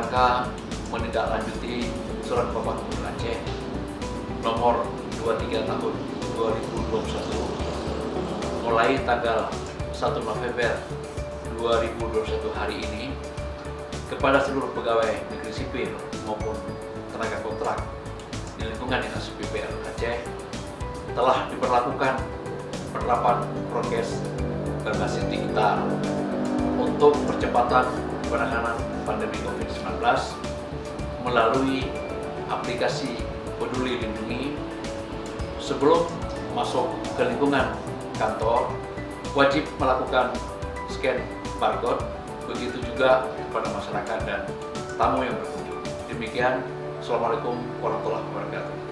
rangka menindaklanjuti Surat Bapak Gubernur Aceh nomor 23 tahun 2021 mulai tanggal 1 November 2021 hari ini kepada seluruh pegawai negeri sipil maupun tenaga kontrak di lingkungan Dinas PUPR Aceh telah diberlakukan penerapan prokes berbasis digital untuk percepatan penanganan pandemi COVID-19 melalui aplikasi Peduli Lindungi. Sebelum masuk ke lingkungan kantor, wajib melakukan scan barcode, begitu juga kepada masyarakat dan tamu yang berkunjung. Demikian, Assalamualaikum warahmatullahi wabarakatuh.